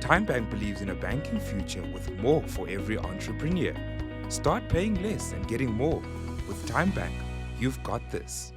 TimeBank believes in a banking future with more for every entrepreneur. Start paying less and getting more. With TimeBank, you've got this.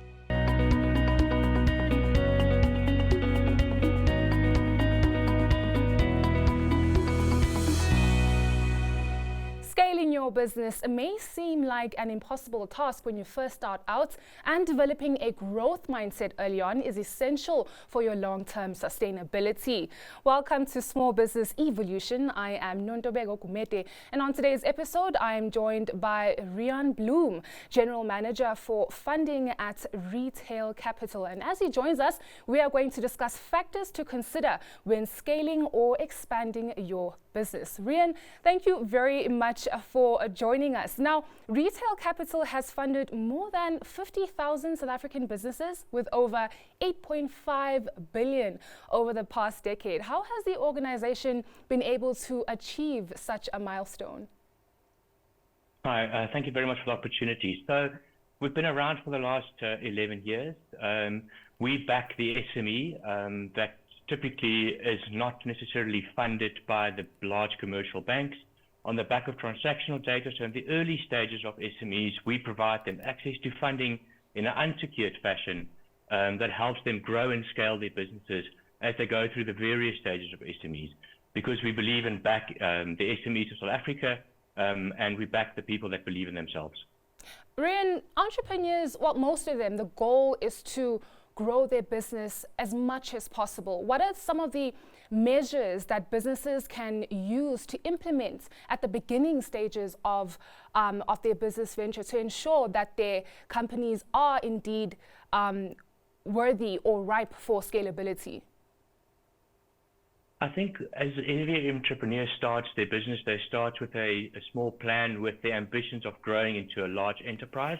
Scaling your business may seem like an impossible task when you first start out, and developing a growth mindset early on is essential for your long-term sustainability. Welcome to Small Business E-volution. I am Nontobeko Gumede, and on today's episode, I am joined by Rean Bloem, General Manager for Funding at Retail Capital. And as he joins us, we are going to discuss factors to consider when scaling or expanding your business. Rean, thank you very much for joining us. Now, Retail Capital has funded more than 50,000 South African businesses with over 8.5 billion over the past decade. How has the organization been able to achieve such a milestone? Hi, thank you very much for the opportunity. So we've been around for the last 11 years. We back the SME that typically is not necessarily funded by the large commercial banks on the back of transactional data. So in the early stages of SMEs, we provide them access to funding in an unsecured fashion that helps them grow and scale their businesses as they go through the various stages of SMEs, because we believe in back the SMEs of South Africa and we back the people that believe in themselves. Rean, entrepreneurs, well, most of them, the goal is to grow their business as much as possible. What are some of the measures that businesses can use to implement at the beginning stages of their business venture to ensure that their companies are indeed worthy or ripe for scalability? I think as any entrepreneur starts their business, they start with a small plan with the ambitions of growing into a large enterprise.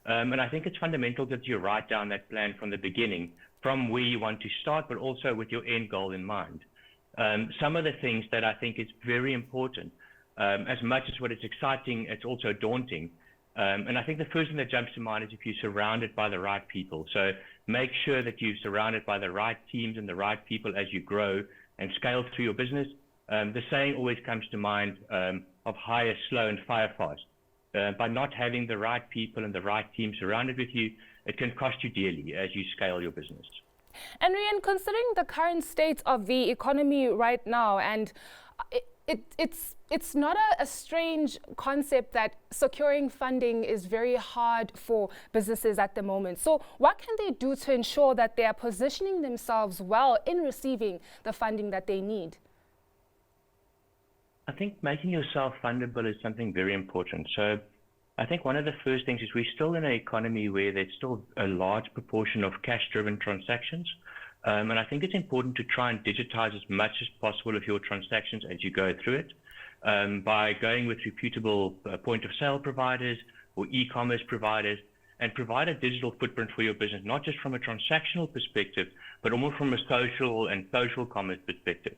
And I think it's fundamental that you write down that plan from the beginning, from where you want to start, but also with your end goal in mind. Some of the things that I think is very important, as much as what is exciting, it's also daunting. And I think the first thing that jumps to mind is if you're surrounded by the right people. So make sure that you're surrounded by the right teams and the right people as you grow and scale through your business. The saying always comes to mind of hire slow and fire fast. By not having the right people and the right team surrounded with you, it can cost you dearly as you scale your business. And Rean, considering the current state of the economy right now, and it's not a strange concept that securing funding is very hard for businesses at the moment. So what can they do to ensure that they are positioning themselves well in receiving the funding that they need? I think making yourself fundable is something very important. So I think one of the first things is we're still in an economy where there's still a large proportion of cash-driven transactions. And I think it's important to try and digitize as much as possible of your transactions as you go through it, by going with reputable point-of-sale providers or e-commerce providers, and provide a digital footprint for your business, not just from a transactional perspective, but almost from a social commerce perspective.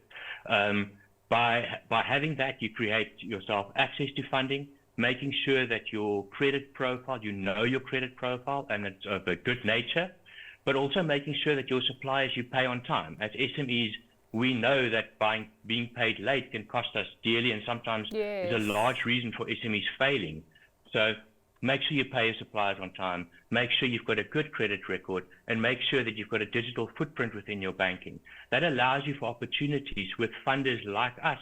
By having that, you create yourself access to funding, making sure that your credit profile, you know your credit profile and it's of a good nature, but also making sure that your suppliers you pay on time. As SMEs, we know that being paid late can cost us dearly and sometimes is a large reason for SMEs failing. So make sure you pay your suppliers on time, make sure you've got a good credit record, and make sure that you've got a digital footprint within your banking. That allows you for opportunities with funders like us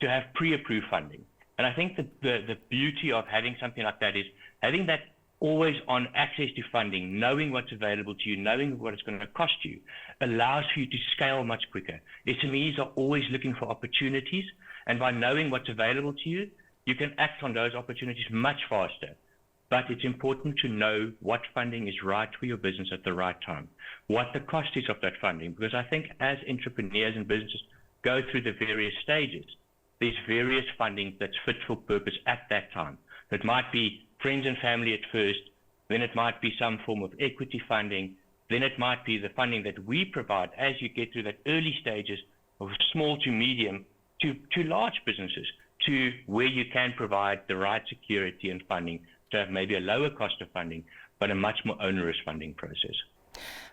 to have pre-approved funding. And I think the beauty of having something like that is having that always on access to funding, knowing what's available to you, knowing what it's going to cost you, allows for you to scale much quicker. SMEs are always looking for opportunities, and by knowing what's available to you, you can act on those opportunities much faster. But it's important to know what funding is right for your business at the right time, what the cost is of that funding, because I think as entrepreneurs and businesses go through the various stages, there's various funding that's fit for purpose at that time. It might be friends and family at first, then it might be some form of equity funding, then it might be the funding that we provide as you get through that early stages of small to medium to large businesses, to where you can provide the right security and funding to have maybe a lower cost of funding, but a much more onerous funding process.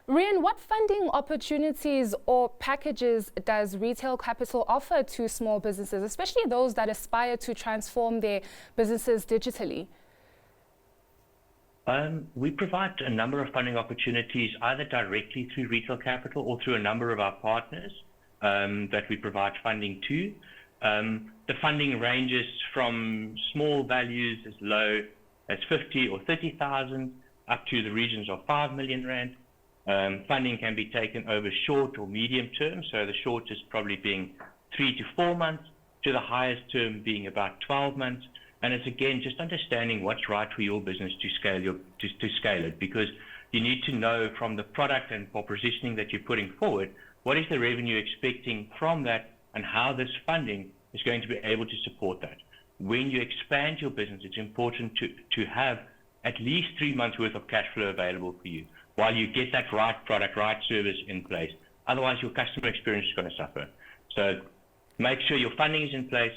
Rean, what funding opportunities or packages does Retail Capital offer to small businesses, especially those that aspire to transform their businesses digitally? We provide a number of funding opportunities either directly through Retail Capital or through a number of our partners that we provide funding to. The funding ranges from small values as low as 50 or 30,000 up to the regions of 5 million rand. Funding can be taken over short or medium term, so the shortest probably being 3 to 4 months, to the highest term being about 12 months. And it's again just understanding what's right for your business to scale it, because you need to know from the product and propositioning that you're putting forward, what is the revenue expecting from that, and how this funding is going to be able to support that. When you expand your business, it's important to have at least 3 months worth of cash flow available for you while you get that right product, right service in place. Otherwise, your customer experience is going to suffer. So make sure your funding is in place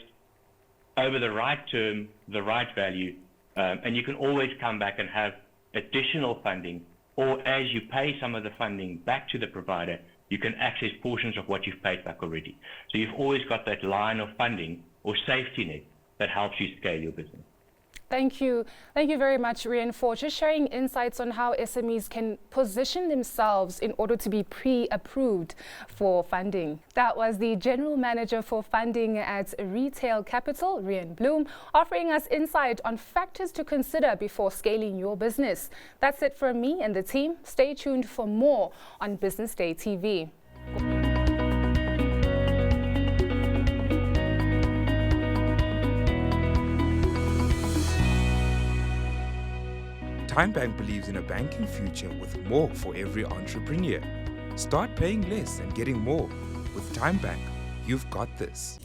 over the right term, the right value, and you can always come back and have additional funding, or as you pay some of the funding back to the provider, you can access portions of what you've paid back already. So you've always got that line of funding or safety net that helps you scale your business. Thank you. Thank you very much, Rean, for just sharing insights on how SMEs can position themselves in order to be pre-approved for funding. That was the General Manager for Funding at Retail Capital, Rean Bloem, offering us insight on factors to consider before scaling your business. That's it from me and the team. Stay tuned for more on Business Day TV. TymeBank believes in a banking future with more for every entrepreneur. Start paying less and getting more. With TymeBank, you've got this.